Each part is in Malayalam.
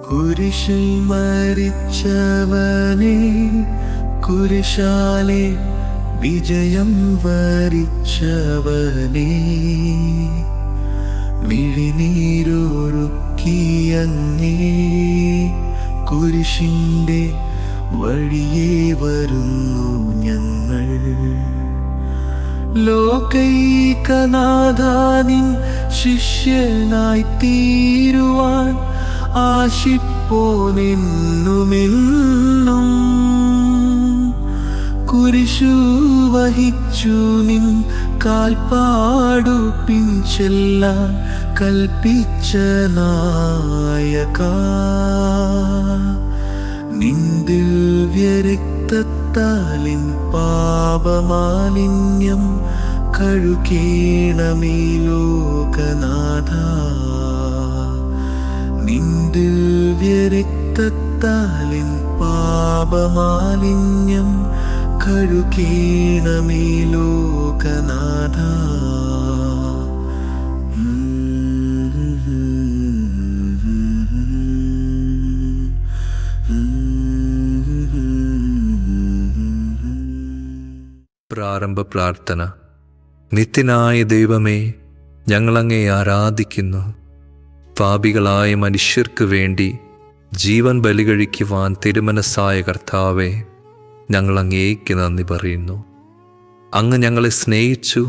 കുരിശിൽ മരിച്ചവനെ, കുരിശാലെ വിജയം വരിച്ചവനെ, മിഴിനീരൊഴുക്കിയങ്ങേ കുരിശിൻ്റെ വഴിയേ വരുന്നു ഞങ്ങൾ. ലോകൈകനാഥാനിൻ ശിഷ്യനായി തീരുവാൻ ആശിപ്പോനെന്നുമെന്നും. കുരിശു വഹിച്ചു നിൻ കാൽപ്പാടു പിൻചെല്ലാൻ കൽപ്പിച്ച നായക, നിൻ ദിവ്യരക്തത്താലിൻ പാപമാലിന്യം കഴുകേണമേ ലോകനാഥ. നിൻ ദിവ്യരക്തത്താലിൻ പാപമാലിന്യം കഴുകേണമേ ലോകനാഥ. പ്രാരംഭ പ്രാർത്ഥന. നിത്യനായ ദൈവമേ, ഞങ്ങളങ്ങേ ആരാധിക്കുന്നു. പാപികളായ മനുഷ്യർക്ക് വേണ്ടി ജീവൻ ബലികഴിക്കുവാൻ തിരുമനസ്സായ കർത്താവേ, ഞങ്ങളങ്ങേക്ക് നന്ദി പറയുന്നു. അങ്ങ് ഞങ്ങളെ സ്നേഹിച്ചു,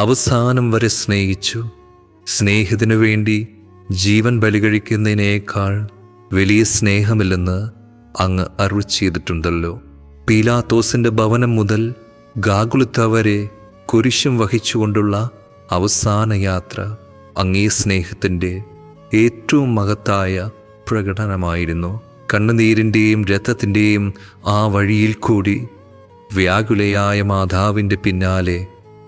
അവസാനം വരെ സ്നേഹിച്ചു. സ്നേഹത്തിനു വേണ്ടി ജീവൻ ബലികഴിക്കുന്നതിനേക്കാൾ വലിയ സ്നേഹമില്ലെന്ന് അങ്ങ് അരുളി ചെയ്തിട്ടുണ്ടല്ലോ. പീലാത്തോസിൻ്റെ ഭവനം മുതൽ ഗാഗുൽത്ത വരെ കുരിശും വഹിച്ചുകൊണ്ടുള്ള അവസാന യാത്ര അങ്ങേ സ്നേഹത്തിൻ്റെ ഏറ്റവും മഹത്തായ പ്രകടനമായിരുന്നു. കണ്ണുനീരിൻ്റെയും രക്തത്തിൻ്റെയും ആ വഴിയിൽ കൂടി വ്യാകുലയായ മാതാവിൻ്റെ പിന്നാലെ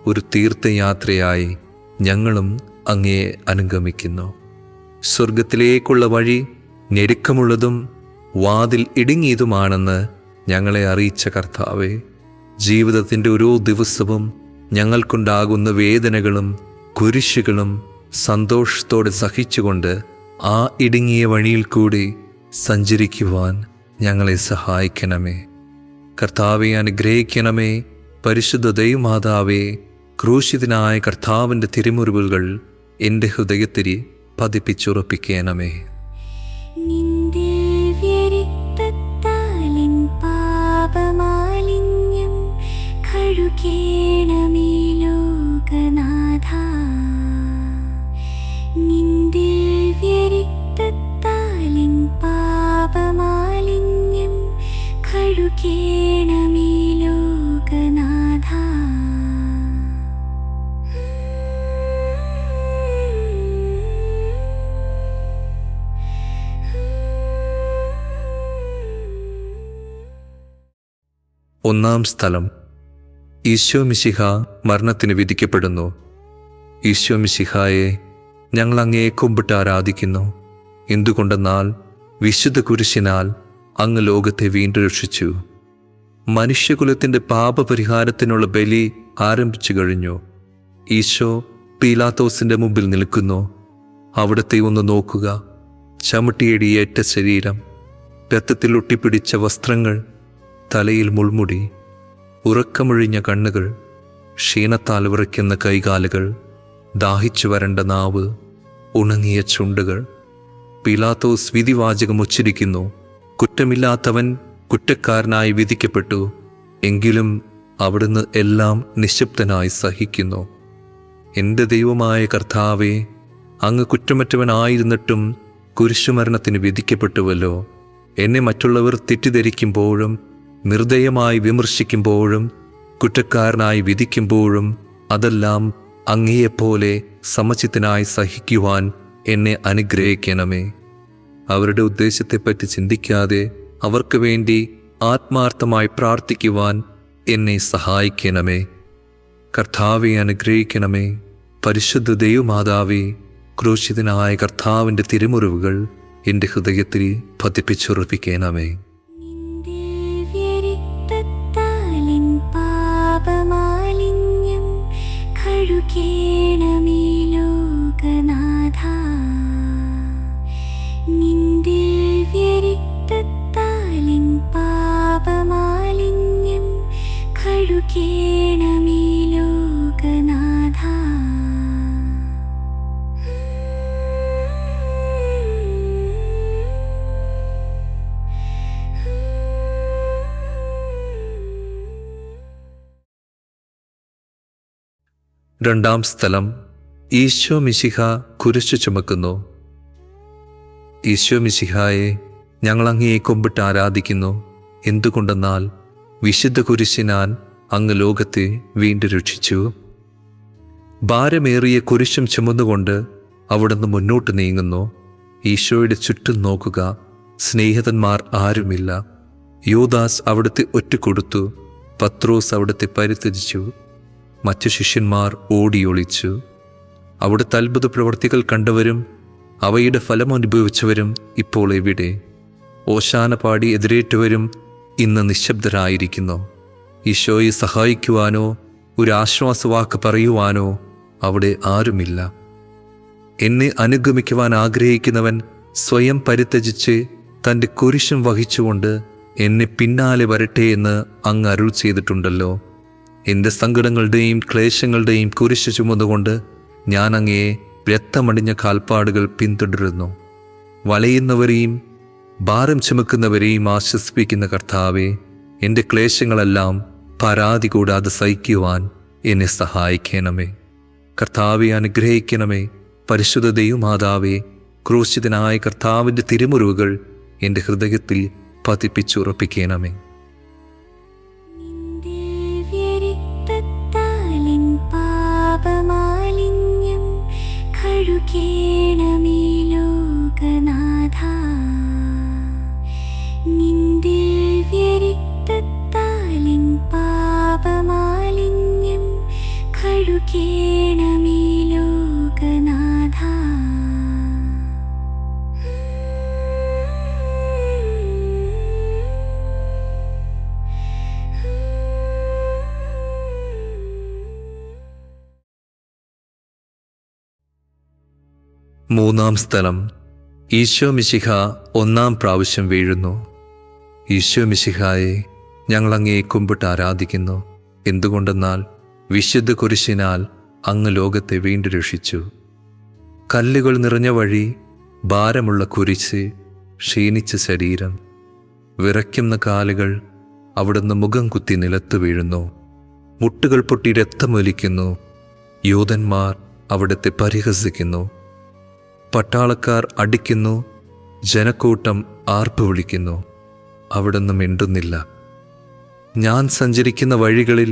ഒരു തീർത്ഥയാത്രയായി ഞങ്ങളും അങ്ങയെ അനുഗമിക്കുന്നു. സ്വർഗത്തിലേക്കുള്ള വഴി ഞെരുക്കമുള്ളതും വാതിൽ ഇടുങ്ങിയതുമാണെന്ന് ഞങ്ങളെ അറിയിച്ച കർത്താവേ, ജീവിതത്തിൻ്റെ ഓരോ ദിവസവും ഞങ്ങൾക്കുണ്ടാകുന്ന വേദനകളും കുരിശുകളും സന്തോഷത്തോടെ സഹിച്ചുകൊണ്ട് ആ ഇടുങ്ങിയ വഴിയിൽ കൂടി സഞ്ചരിക്കുവാൻ ഞങ്ങളെ സഹായിക്കണമേ. കർത്താവെ അനുഗ്രഹിക്കണമേ. പരിശുദ്ധ ദൈവമാതാവേ, ക്രൂശിതനായ കർത്താവിൻ്റെ തിരുമുറിവുകൾ എൻ്റെ ഹൃദയത്തിൽ പതിപ്പിച്ചുറപ്പിക്കണമേ. കഴുകേണമേ ലോകനാഥ, നിൻ ദിവ്യരക്തത്താലിൻ പാപമാലിന്യം കഴുകേണമേ ലോകനാഥ. ഒന്നാം സ്ഥലം. ഈശോ മിശിഹ മരണത്തിന് വിധിക്കപ്പെടുന്നു. ഈശോ മിശിഹായെ ഞങ്ങൾ അങ്ങയെ കുമ്പിട്ട് ആരാധിക്കുന്നു. എന്തുകൊണ്ടെന്നാൽ വിശുദ്ധ കുരിശിനാൽ അങ്ങ് ലോകത്തെ വീണ്ടും രക്ഷിച്ചു. മനുഷ്യകുലത്തിൻ്റെ പാപപരിഹാരത്തിനുള്ള ബലി ആരംഭിച്ചു കഴിഞ്ഞു. ഈശോ പീലാത്തോസിൻ്റെ മുമ്പിൽ നിൽക്കുന്നു. അവിടത്തെ ഒന്ന് നോക്കുക. ചവിട്ടിയടിയേറ്റ ശരീരം, രക്തത്തിൽ ഒട്ടിപ്പിടിച്ച വസ്ത്രങ്ങൾ, തലയിൽ മുൾമുടി, ഉറക്കമൊഴിഞ്ഞ കണ്ണുകൾ, ക്ഷീണത്താൽ വിറയ്ക്കുന്ന കൈകാലുകൾ, ദാഹിച്ചു വരണ്ട നാവ്, ഉണങ്ങിയ ചുണ്ടുകൾ. പീലാത്തോസ് വിധിവാചകം ഉച്ചരിക്കുന്നു. കുറ്റമില്ലാത്തവൻ കുറ്റക്കാരനായി വിധിക്കപ്പെട്ടു. എങ്കിലും അവിടുന്ന് എല്ലാം നിശബ്ദനായി സഹിക്കുന്നു. എൻ്റെ ദൈവമായ കർത്താവേ, അങ്ങ് കുറ്റമറ്റവനായിരുന്നിട്ടും കുരിശുമരണത്തിന് വിധിക്കപ്പെട്ടുവല്ലോ. എന്നെ മറ്റുള്ളവർ തെറ്റിദ്ധരിക്കുമ്പോഴും നിർദ്ദയമായി വിമർശിക്കുമ്പോഴും കുറ്റക്കാരനായി വിധിക്കുമ്പോഴും അതെല്ലാം അങ്ങയെപ്പോലെ സമചിത്തനായി സഹിക്കുവാൻ എന്നെ അനുഗ്രഹിക്കണമേ. അവരുടെ ഉദ്ദേശത്തെപ്പറ്റി ചിന്തിക്കാതെ അവർക്ക് വേണ്ടി ആത്മാർത്ഥമായി പ്രാർത്ഥിക്കുവാൻ എന്നെ സഹായിക്കണമേ. കർത്താവെ അനുഗ്രഹിക്കണമേ. പരിശുദ്ധ ദൈവമാതാവേ, ക്രൂശിതനായ കർത്താവിൻ്റെ തിരുമുറിവുകൾ എൻ്റെ ഹൃദയത്തിൽ പതിപ്പിച്ചുറപ്പിക്കണമേ. പാപമാലിന്യം കഴുകേണമേ ലോകനാഥ, നിൻ രണ്ടാം സ്ഥലം, ഈശോ മിശിഹ കുരിശു ചുമക്കുന്നു. ഈശോ മിശിഹായെ, ഞങ്ങൾ അങ്ങയെ കുമ്പിട്ട് ആരാധിക്കുന്നു. എന്തുകൊണ്ടെന്നാൽ വിശുദ്ധ കുരിശിനാൽ അങ്ങ് ലോകത്തെ വീണ്ടും രക്ഷിച്ചു. ഭാരമേറിയ കുരിശും ചുമന്നുകൊണ്ട് അവിടുന്ന് മുന്നോട്ട് നീങ്ങുന്നു. ഈശോയുടെ ചുറ്റും നോക്കുക, സ്നേഹിതന്മാർ ആരുമില്ല. യൂദാസ് അവിടുത്തെ ഒറ്റുകൊടുത്തു. പത്രോസ് അവിടുത്തെ പരിത്യജിച്ചു. മറ്റു ശിഷ്യന്മാർ ഓടിയൊളിച്ചു. അവിടുത്തെ അത്ഭുത പ്രവർത്തികൾ കണ്ടവരും അവയുടെ ഫലം അനുഭവിച്ചവരും ഇപ്പോൾ എവിടെ? ഓശാന പാടി എതിരേറ്റവരും ഇന്ന് നിശബ്ദരായിരിക്കുന്നു. ഈശോയെ സഹായിക്കുവാനോ ഒരു ആശ്വാസവാക്ക് പറയുവാനോ അവിടെ ആരുമില്ല. എന്നെ അനുഗമിക്കുവാൻ ആഗ്രഹിക്കുന്നവൻ സ്വയം പരിത്യജിച്ച് തൻ്റെ കുരിശും വഹിച്ചുകൊണ്ട് എന്നെ പിന്നാലെ വരട്ടെ എന്ന് അങ്ങ് അരുൾ ചെയ്തിട്ടുണ്ടല്ലോ. എൻ്റെ സങ്കടങ്ങളുടെയും ക്ലേശങ്ങളുടെയും കുരിശ് ചുമന്നുകൊണ്ട് ഞാൻ അങ്ങയെ രക്തമണിഞ്ഞ കാൽപ്പാടുകൾ പിന്തുടരുന്നു. വലയുന്നവരെയും ഭാരം ചുമക്കുന്നവരെയും ആശ്വസിപ്പിക്കുന്ന കർത്താവെ, എൻ്റെ ക്ലേശങ്ങളെല്ലാം പരാതി കൂടാതെ സഹിക്കുവാൻ എന്നെ സഹായിക്കണമേ. കർത്താവെ, അനുഗ്രഹിക്കണമേ. പരിശുദ്ധ ദൈവമാതാവേ, ക്രൂശിതനായ കർത്താവിൻ്റെ തിരുമുറിവുകൾ എൻ്റെ ഹൃദയത്തിൽ പതിപ്പിച്ചുറപ്പിക്കണമേ. ദിവ്യരക്തത്താലിൻ പാപമാലിന്യം കഴുകേണമേ ലോകനാഥാ. നിൻ ദിവ്യരക്തത്താലിൻ പാപമാലിന്യം കഴുകേണമേ ലോകനാഥാ. മൂന്നാം സ്ഥലം, ഈശോ മിശിഹ ഒന്നാം പ്രാവശ്യം വീഴുന്നു. ഈശോ മിശിഹായെ, ഞങ്ങൾ അങ്ങയെ കുമ്പിട്ട് ആരാധിക്കുന്നു. എന്തുകൊണ്ടെന്നാൽ വിശുദ്ധ കുരിശിനാൽ അങ്ങ് ലോകത്തെ വീണ്ടും രക്ഷിച്ചു. കല്ലുകൾ നിറഞ്ഞ വഴി, ഭാരമുള്ള കുരിശ്, ക്ഷീണിച്ച ശരീരം, വിറയ്ക്കുന്ന കാലുകൾ, അവിടുന്ന് മുഖം കുത്തി നിലത്ത് വീഴുന്നു. മുട്ടുകൾ പൊട്ടി രക്തമൊലിക്കുന്നു. യൂതന്മാർ അവിടുത്തെ പരിഹസിക്കുന്നു. പട്ടാളക്കാർ അടിക്കുന്നു. ജനക്കൂട്ടം ആർപ്പ് വിളിക്കുന്നു. അവിടുന്ന് മിണ്ടുന്നില്ല. ഞാൻ സഞ്ചരിക്കുന്ന വഴികളിൽ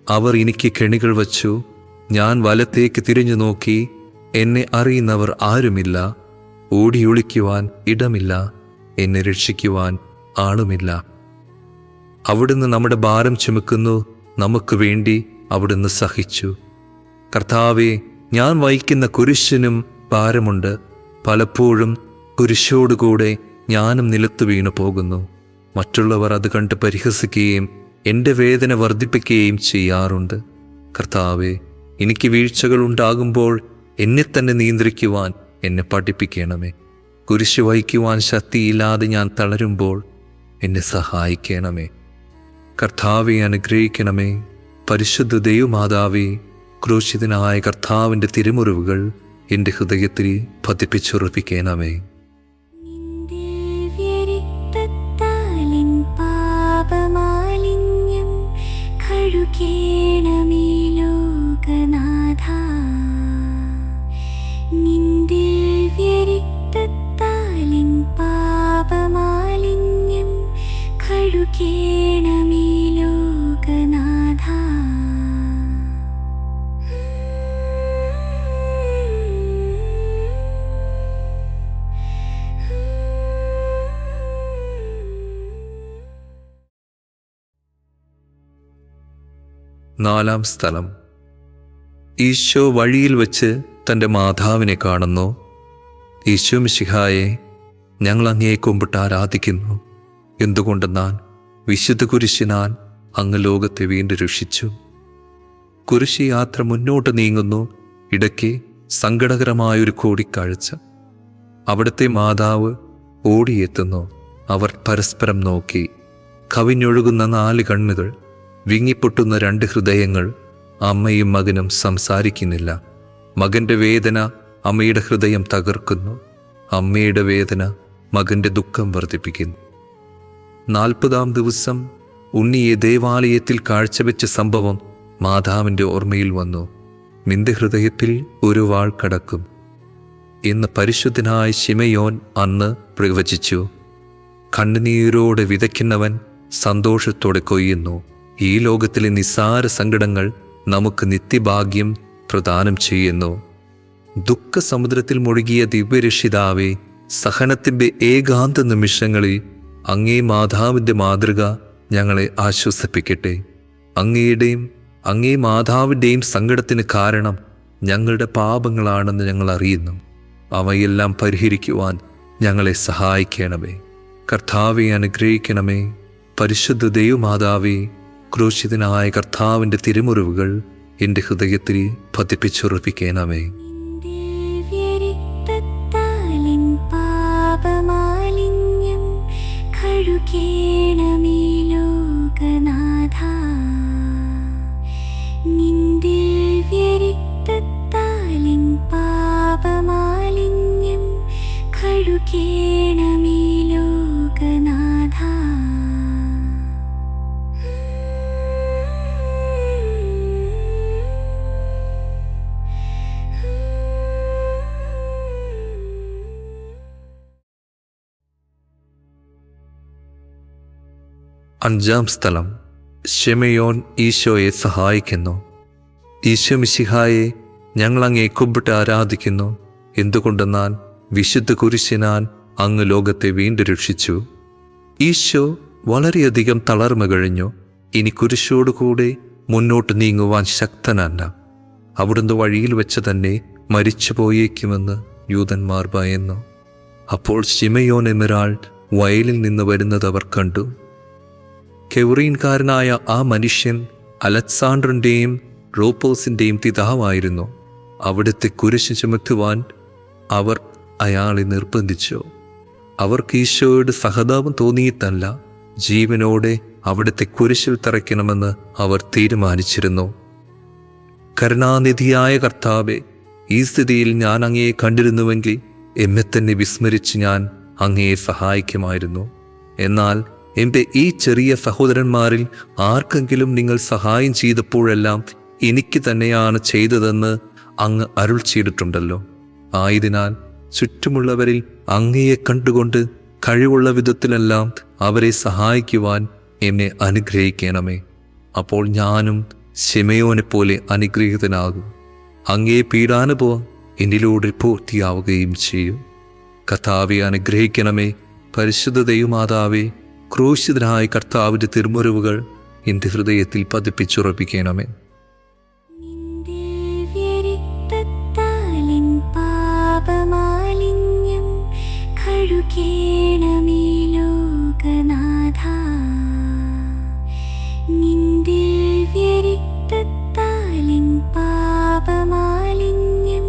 അവർ എനിക്ക് കെണികൾ വച്ചു. ഞാൻ വലത്തേക്ക് തിരിഞ്ഞു നോക്കി. എന്നെ അറിയുന്നവർ ആരുമില്ല. ഓടിയൊളിക്കുവാൻ ഇടമില്ല. എന്നെ രക്ഷിക്കുവാൻ ആളുമില്ല. അവിടുന്ന് നമ്മുടെ ഭാരം ചുമക്കുന്നു. നമുക്ക് വേണ്ടി അവിടുന്ന് സഹിച്ചു. കർത്താവെ, ഞാൻ വഹിക്കുന്ന കുരിശിനും ഭാരമുണ്ട്. പലപ്പോഴും കുരിശോടുകൂടെ ഞാനും നിലത്തു വീണു പോകുന്നു. മറ്റുള്ളവർ അത് കണ്ട് പരിഹസിക്കുകയും എൻ്റെ വേദന വർദ്ധിപ്പിക്കുകയും ചെയ്യാറുണ്ട്. കർത്താവെ, എനിക്ക് വീഴ്ചകൾ ഉണ്ടാകുമ്പോൾ എന്നെ തന്നെ നിയന്ത്രിക്കുവാൻ എന്നെ പഠിപ്പിക്കണമേ. കുരിശ് വഹിക്കുവാൻ ശക്തിയില്ലാതെ ഞാൻ തളരുമ്പോൾ എന്നെ സഹായിക്കണമേ. കർത്താവെ, അനുഗ്രഹിക്കണമേ. പരിശുദ്ധ ദൈവമാതാവേ, ക്രൂശിതനായ കർത്താവിൻ്റെ തിരുമുറിവുകൾ എൻ്റെ ഹൃദയത്തിൽ പതിപ്പിച്ചുറപ്പിക്കണമേ. ദിവ്യരക്തത്താലിൻ പാപമാലിന്യം കഴുകേണമേ ലോകനാഥാ. നിൻ ദിവ്യരക്തത്താലിൻ പാപമാലിന്യം കഴുകേണമേ ലോകനാഥാ. നാലാം സ്ഥലം, ഈശോ വഴിയിൽ വച്ച് തൻ്റെ മാതാവിനെ കാണുന്നു. ഈശോ മിശിഹായെ, ഞങ്ങൾ അങ്ങയെ കുമ്പിട്ട് ആരാധിക്കുന്നു. എന്തുകൊണ്ടെന്നാൽ വിശുദ്ധ കുരിശിനാൽ അങ്ങ് ലോകത്തെ വീണ്ടും രക്ഷിച്ചു. കുരിശ് യാത്ര മുന്നോട്ട് നീങ്ങുന്നു. ഇടയ്ക്ക് സങ്കടകരമായൊരു കൂടിക്കാഴ്ച. അവിടുത്തെ മാതാവ് ഓടിയെത്തുന്നു. അവർ പരസ്പരം നോക്കി. കവിഞ്ഞൊഴുകുന്ന 4 കണ്ണുകൾ, വിങ്ങിപ്പൊട്ടുന്ന 2 ഹൃദയങ്ങൾ. അമ്മയും മകനും സംസാരിക്കുന്നില്ല. മകൻ്റെ വേദന അമ്മയുടെ ഹൃദയം തകർക്കുന്നു. അമ്മയുടെ വേദന മകൻ്റെ ദുഃഖം വർദ്ധിപ്പിക്കുന്നു. 40-ാം ദിവസം ഉണ്ണിയെ ദേവാലയത്തിൽ കാഴ്ചവെച്ച സംഭവം മാതാവിൻ്റെ ഓർമ്മയിൽ വന്നു. നിന്റെ ഹൃദയത്തിൽ ഒരു വാൾ കടക്കും എന്ന് പരിശുദ്ധനായ ശിമയോൻ അന്ന് പ്രവചിച്ചു. കണ്ണുനീരോടെ വിതയ്ക്കുന്നവൻ സന്തോഷത്തോടെ കൊയ്യുന്നു. ഈ ലോകത്തിലെ നിസ്സാര സങ്കടങ്ങൾ നമുക്ക് നിത്യഭാഗ്യം പ്രദാനം ചെയ്യുന്നു. ദുഃഖസമുദ്രത്തിൽ മുഴുകിയ ദിവ്യരക്ഷിതാവേ, സഹനത്തിൻ്റെ ഏകാന്ത നിമിഷങ്ങളിൽ അങ്ങേ മാതാവിൻ്റെ മാതൃക ഞങ്ങളെ ആശ്വസിപ്പിക്കട്ടെ. അങ്ങേ മാതാവിൻ്റെയും സങ്കടത്തിന് കാരണം ഞങ്ങളുടെ പാപങ്ങളാണെന്ന് ഞങ്ങൾ അറിയുന്നു. അവയെല്ലാം പരിഹരിക്കുവാൻ ഞങ്ങളെ സഹായിക്കണമേ. കർത്താവെ അനുഗ്രഹിക്കണമേ. പരിശുദ്ധ ദൈവമാതാവേ, ക്രൂശിതനായ കർത്താവിൻ്റെ തിരുമുറിവുകൾ എൻ്റെ ഹൃദയത്തിൽ പതിപ്പിച്ചുറപ്പിക്കണമേ. ദിവ്യരക്തത്താലിൻ പാപമാലിന്യം കഴുകേണമേ ലോകനാഥാ. നിൻ ദിവ്യരക്തത്താലിൻ പാപമാലിന്യം കഴുകേണമേ ലോകനാഥാ. അഞ്ചാം സ്ഥലം. ശിമയോൻ ഈശോയെ സഹായിക്കുന്നു. ഈശോ മിശിഹായെ, ഞങ്ങൾ അങ്ങേ കുമ്പിട്ട് ആരാധിക്കുന്നു. എന്തുകൊണ്ടെന്നാൽ വിശുദ്ധ കുരിശിനാൽ അങ്ങ് ലോകത്തെ വീണ്ടും രക്ഷിച്ചു. ഈശോ വളരെയധികം തളർമ കഴിഞ്ഞു. ഇനി കുരിശോടുകൂടെ മുന്നോട്ട് നീങ്ങുവാൻ ശക്തനല്ല. അവിടുന്ന് വഴിയിൽ വെച്ച് തന്നെ മരിച്ചു പോയേക്കുമെന്ന് യൂതന്മാർ ഭയന്നു. അപ്പോൾ ശിമയോൻ എന്നൊരാൾ വയലിൽ നിന്ന് വരുന്നത് അവർ കണ്ടു. കെവറീൻകാരനായ ആ മനുഷ്യൻ അലക്സാണ്ടറിൻ്റെയും റോപ്പോസിൻ്റെയും പിതാവായിരുന്നു. അവിടുത്തെ കുരിശ് ചുമത്തുവാൻ അവർ അയാളെ നിർബന്ധിച്ചു. അവർക്ക് ഈശോയോട് സഹതാപം തോന്നിയിട്ടല്ല, ജീവനോടെ അവിടുത്തെ കുരിശിൽ തറയ്ക്കണമെന്ന് അവർ തീരുമാനിച്ചിരുന്നു. കരുണാനിധിയായ കർത്താവേ, ഈ സ്ഥിതിയിൽ ഞാൻ അങ്ങയെ കണ്ടിരുന്നുവെങ്കിൽ എന്നെ തന്നെ വിസ്മരിച്ച് ഞാൻ അങ്ങയെ സഹായിക്കുമായിരുന്നു. എന്നാൽ എൻ്റെ ഈ ചെറിയ സഹോദരന്മാരിൽ ആർക്കെങ്കിലും നിങ്ങൾ സഹായം ചെയ്തപ്പോഴെല്ലാം എനിക്ക് തന്നെയാണ് ചെയ്തതെന്ന് അങ്ങ് അരുൾ ചെയ്തിട്ടുണ്ടല്ലോ. ആയതിനാൽ ചുറ്റുമുള്ളവരിൽ അങ്ങയെ കണ്ടുകൊണ്ട് കഴിവുള്ള വിധത്തിലെല്ലാം അവരെ സഹായിക്കുവാൻ എന്നെ അനുഗ്രഹിക്കണമേ. അപ്പോൾ ഞാനും ശിമയോനെ പോലെ അനുഗ്രഹീതനാകും. അങ്ങേ പീഡാനുഭവം എന്നിലൂടെ പൂർത്തിയാവുകയും ചെയ്യും. കർത്താവെ അനുഗ്രഹിക്കണമേ. പരിശുദ്ധ ദൈവമാതാവേ, ക്രൂശിതനായ കർത്താവിൻ്റെ തിരുമുറിവുകൾ എൻ്റെ ഹൃദയത്തിൽ പതിപ്പിച്ചുറപ്പിക്കണമേ. ദിവ്യരക്തത്താലിൻ പാപമാലിന്യം കഴുകേണമേ ലോകനാഥാ. നിൻ ദിവ്യരക്തത്താലിൻ പാപമാലിന്യം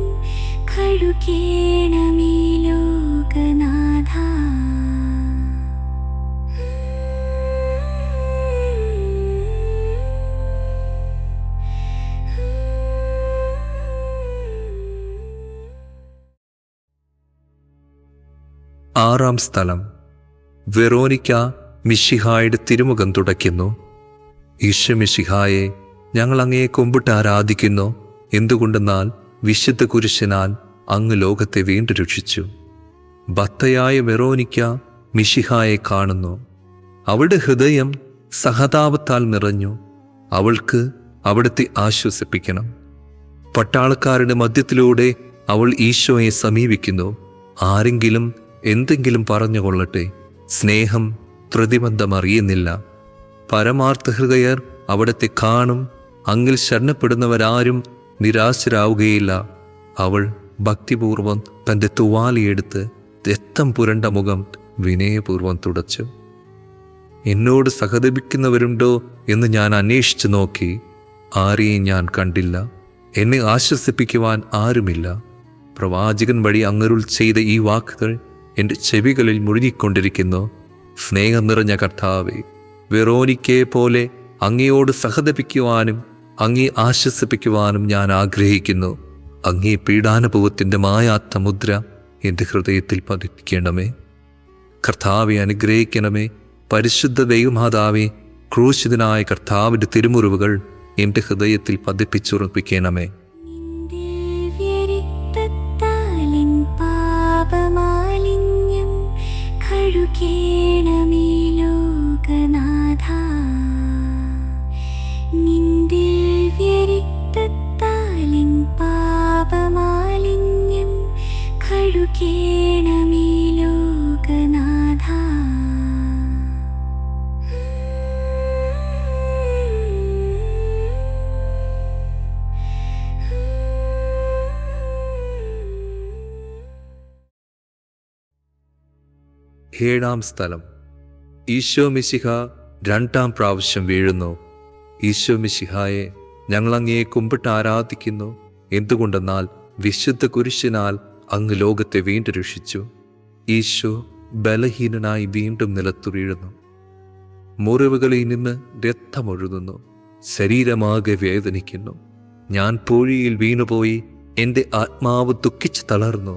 കഴുകേണമേ ലോകനാഥാ. ആറാം സ്ഥലം. വെറോനിക്ക മിശിഹായുടെ തിരുമുഖം തുടയ്ക്കുന്നു. ഈശോ മിശിഹായെ, ഞങ്ങൾ അങ്ങയെ കുമ്പിട്ട് ആരാധിക്കുന്നു. എന്തുകൊണ്ടെന്നാൽ വിശുദ്ധ കുരിശിനാൽ അങ്ങ് ലോകത്തെ വീണ്ടും രക്ഷിച്ചു. ഭക്തയായ വെറോനിക്ക മിശിഹായെ കാണുന്നു. അവളുടെ ഹൃദയം സഹതാപത്താൽ നിറഞ്ഞു. അവൾക്ക് അവിടുത്തെ ആശ്വസിപ്പിക്കണം. പട്ടാളക്കാരുടെ മധ്യത്തിലൂടെ അവൾ ഈശോയെ സമീപിക്കുന്നു. ആരെങ്കിലും എന്തെങ്കിലും പറഞ്ഞുകൊള്ളട്ടെ, സ്നേഹം പ്രതിബന്ധം അറിയുന്നില്ല. പരമാർത്ഥ ഹൃദയർ അവിടത്തെ കാണും. അങ്ങിൽ ശരണപ്പെടുന്നവരാരും നിരാശരാവുകയില്ല. അവൾ ഭക്തിപൂർവം തൻ്റെ തുവാലിയെടുത്ത് രക്തം പുരണ്ട മുഖം വിനയപൂർവം തുടച്ചു. എന്നോട് സഹതപിക്കുന്നവരുണ്ടോ എന്ന് ഞാൻ അന്വേഷിച്ചു നോക്കി. ആരെയും ഞാൻ കണ്ടില്ല. എന്നെ ആശ്വസിപ്പിക്കുവാൻ ആരുമില്ല. പ്രവാചകൻ വഴി അങ്ങരുൾ ചെയ്ത ഈ വാക്കുകൾ എൻ്റെ ചെവികളിൽ മുഴുകിക്കൊണ്ടിരിക്കുന്നു. സ്നേഹം നിറഞ്ഞ കർത്താവേ, വെറോനിക്കയെ പോലെ അങ്ങയോട് സഹതപിക്കുവാനും അങ്ങേ ആശ്വസിപ്പിക്കുവാനും ഞാൻ ആഗ്രഹിക്കുന്നു. അങ്ങേ പീഡാനുഭവത്തിൻ്റെ മായാത്ത മുദ്ര എൻ്റെ ഹൃദയത്തിൽ പതിപ്പിക്കണമേ. കർത്താവെ അനുഗ്രഹിക്കണമേ. പരിശുദ്ധ ദൈവമാതാവേ, ക്രൂശിതനായ കർത്താവിൻ്റെ തിരുമുറിവുകൾ എൻ്റെ ഹൃദയത്തിൽ പതിപ്പിച്ചുറപ്പിക്കണമേ. നിൻ കഴുകേണമേ ലോകനാഥ. നിൻ ദിവ്യരക്തത്താലിൻ പാപമാലിന്യം കഴുകേണമേ ലോകനാഥ. ഏഴാം സ്ഥലം. ഈശോ മിശിഹ രണ്ടാം പ്രാവശ്യം വീഴുന്നു. ഈശോ മിശിഹായെ ഞങ്ങൾ അങ്ങയെ കുമ്പിട്ട് ആരാധിക്കുന്നു. എന്തുകൊണ്ടെന്നാൽ വിശുദ്ധ കുരിശിനാൽ അങ്ങ് ലോകത്തെ വീണ്ടും രക്ഷിച്ചു. ഈശോ ബലഹീനനായി വീണ്ടും നിലത്തു വീഴുന്നു. മുറിവുകളിൽ നിന്ന് രക്തമൊഴുകുന്നു. ശരീരമാകെ വേദനിക്കുന്നു. ഞാൻ പൂഴിയിൽ വീണുപോയി. എൻ്റെ ആത്മാവ് ദുഃഖിച്ച് തളർന്നു.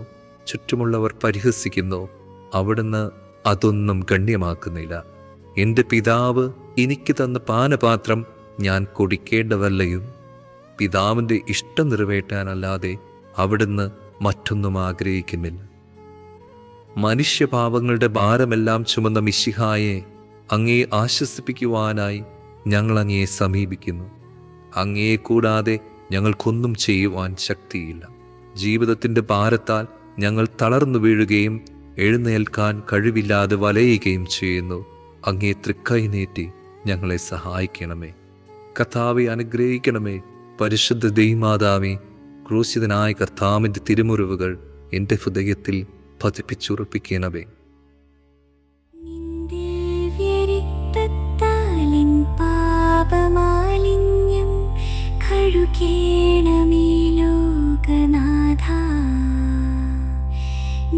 ചുറ്റുമുള്ളവർ പരിഹസിക്കുന്നു. അവിടുന്ന് അതൊന്നും ഗണ്യമാക്കുന്നില്ല. എൻ്റെ പിതാവ് എനിക്ക് തന്ന പാനപാത്രം ഞാൻ കുടിക്കേണ്ടതല്ലയും. പിതാവിൻ്റെ ഇഷ്ടം നിറവേറ്റാനല്ലാതെ അവിടുന്ന് മറ്റൊന്നും ആഗ്രഹിക്കുന്നില്ല. മനുഷ്യപാപങ്ങളുടെ ഭാരമെല്ലാം ചുമന്ന മിശിഹായെ അങ്ങയെ ആശ്വസിപ്പിക്കുവാനായി ഞങ്ങൾ അങ്ങയെ സമീപിക്കുന്നു. അങ്ങയെ കൂടാതെ ഞങ്ങൾക്കൊന്നും ചെയ്യുവാൻ ശക്തിയില്ല. ജീവിതത്തിൻ്റെ ഭാരത്താൽ ഞങ്ങൾ തളർന്നു വീഴുകയും എഴുന്നേൽക്കാൻ കഴിവില്ലാതെ വലയുകയും ചെയ്യുന്നു. അങ്ങേ തൃക്കൈ നീട്ടി ഞങ്ങളെ സഹായിക്കണമേ. കർത്താവെ അനുഗ്രഹിക്കണമേ. പരിശുദ്ധ ദൈവമാതാവേ, ക്രൂശിതനായ കർത്താവിൻ്റെ തിരുമുറിവുകൾ എൻ്റെ ഹൃദയത്തിൽ പതിപ്പിച്ചുറപ്പിക്കണമേ. നിൻ ദിവ്യരക്തത്താലിൻ പാപമാലിന്യം കഴുകേണമേ ലോകനാഥ.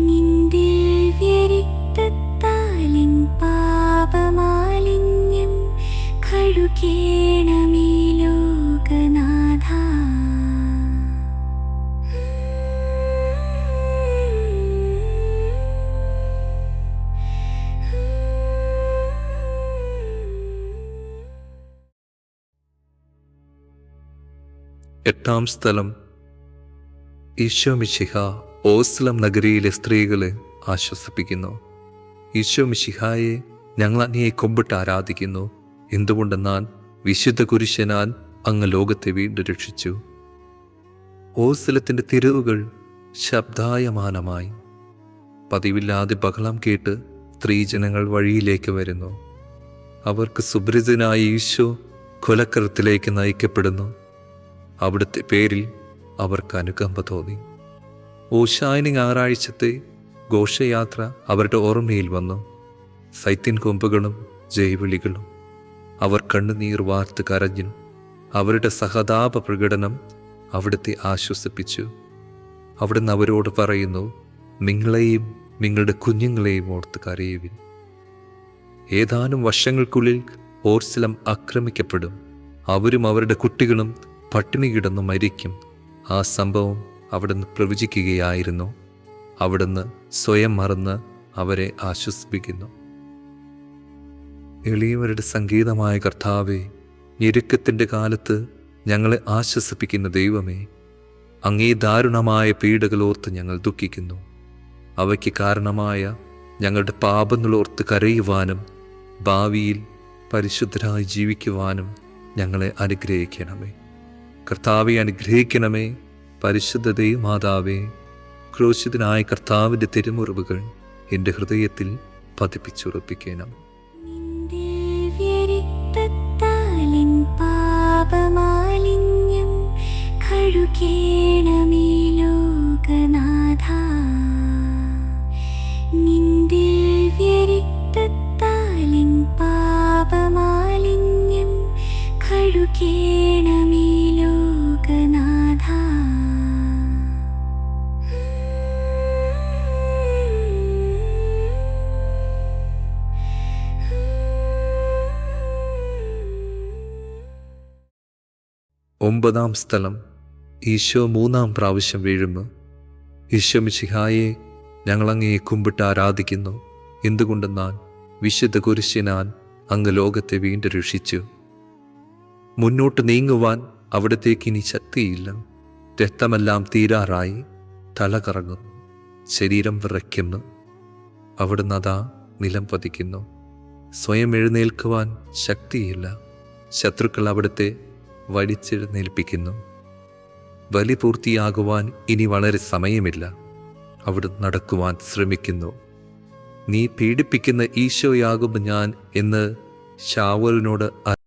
നിൻ ദിവ്യരക്തത്താലിൻ പാപമാലിന്യം കഴുകേണമേ ലോകനാഥ. എട്ടാം സ്ഥലം. ഈശോ മിശിഹ ഓസ്ലം നഗരിയിലെ സ്ത്രീകളെ ആശ്വസിപ്പിക്കുന്നു. ഈശോ മിശിഹായെ ഞങ്ങൾ അങ്ങയെ കുമ്പിട്ട് ആരാധിക്കുന്നു. എന്തുകൊണ്ടെന്നാൽ വിശുദ്ധ കുരിശനാൽ അങ്ങ് ലോകത്തെ വീണ്ടും രക്ഷിച്ചു. ഓസ്ലത്തിൻ്റെ തെരുവുകൾ ശബ്ദായമാനമായി. പതിവില്ലാതെ ബഹളം കേട്ട് സ്ത്രീജനങ്ങൾ വഴിയിലേക്ക് വരുന്നു. അവർക്ക് സുപരിചിതനായ ഈശോ കൊലക്കരത്തിലേക്ക് നയിക്കപ്പെടുന്നു. അവിടുത്തെ പേരിൽ അവർക്ക് അനുകമ്പ തോന്നി. ഓശാന ഞായറാഴ്ചത്തെ ഘോഷയാത്ര അവരുടെ ഓർമ്മയിൽ വന്നു. സൈത്തിൻ കൊമ്പുകളും ജൈവിളികളും. അവർ കണ്ണുനീർ വാർത്ത് കരഞ്ഞു. അവരുടെ സഹതാപ പ്രകടനം അവിടുത്തെ ആശ്വസിപ്പിച്ചു. അവിടുന്ന് അവരോട് പറയുന്നു, നിങ്ങളെയും നിങ്ങളുടെ കുഞ്ഞുങ്ങളെയും ഓർത്ത് കരയുവിൻ. ഏതാനും വർഷങ്ങൾക്കുള്ളിൽ ഓർസ്ലം ആക്രമിക്കപ്പെടും. അവരും അവരുടെ കുട്ടികളും പട്ടിണി കിടന്നു മരിക്കും. ആ സംഭവം അവിടുന്ന് പ്രവചിക്കുകയായിരുന്നു. അവിടുന്ന് സ്വയം മറന്ന് അവരെ ആശ്വസിപ്പിക്കുന്നു. എളിയവരുടെ സംഗീതമായ കർത്താവേ, ഞെരുക്കത്തിൻ്റെ കാലത്ത് ഞങ്ങളെ ആശ്വസിപ്പിക്കുന്ന ദൈവമേ, അങ്ങേ ദാരുണമായ പീഡകളോർത്ത് ഞങ്ങൾ ദുഃഖിക്കുന്നു. അവയ്ക്ക് കാരണമായ ഞങ്ങളുടെ പാപങ്ങളോർത്ത് കരയുവാനും ഭാവിയിൽ പരിശുദ്ധരായി ജീവിക്കുവാനും ഞങ്ങളെ അനുഗ്രഹിക്കണമേ. കർത്താവെ അനുഗ്രഹിക്കണമേ. പരിശുദ്ധ ദൈവമാതാവേ, ക്രൂശിതനായ കർത്താവിൻ്റെ തിരുമുറിവുകൾ എൻ്റെ ഹൃദയത്തിൽ പതിപ്പിച്ചുറപ്പിക്കണം. നിൻ ദിവ്യരക്തത്താലിൻ പാപമാലിന്യം കഴുകേണമേ ലോകനാഥ. നിൻ ദിവ്യരക്തത്താലിൻ പാപമാലിന്യം കഴുകേണമേ ലോകനാഥ. ഒമ്പതാം സ്ഥലം. ഈശോ മൂന്നാം പ്രാവശ്യം വീഴുന്നു. ഈശോ മിശിഹായെ ഞങ്ങൾ അങ്ങയെ കുമ്പിട്ട് ആരാധിക്കുന്നു. എന്തുകൊണ്ടെന്നാൽ വിശുദ്ധ കുരിശിനാൽ അങ്ങ് ലോകത്തെ വീണ്ടും രക്ഷിച്ചു. മുന്നോട്ട് നീങ്ങുവാൻ അവിടത്തേക്ക് ഇനി ശക്തിയില്ല. രക്തമെല്ലാം തീരാറായി. തല കറങ്ങുന്നു. ശരീരം വിറയ്ക്കുന്നു. അവിടുന്ന് അതാ നിലം പതിക്കുന്നു. സ്വയം എഴുന്നേൽക്കുവാൻ ശക്തിയില്ല. ശത്രുക്കൾ അവിടുത്തെ വലിച്ചെഴുന്നേൽപ്പിക്കുന്നു. ബലി പൂർത്തിയാകുവാൻ ഇനി വളരെ സമയമില്ല. അവിടുന്ന് നടക്കുവാൻ ശ്രമിക്കുന്നു. നീ പീഡിപ്പിക്കുന്ന ഈശോയാകും ഞാൻ എന്ന് ശാവൂലിനോട്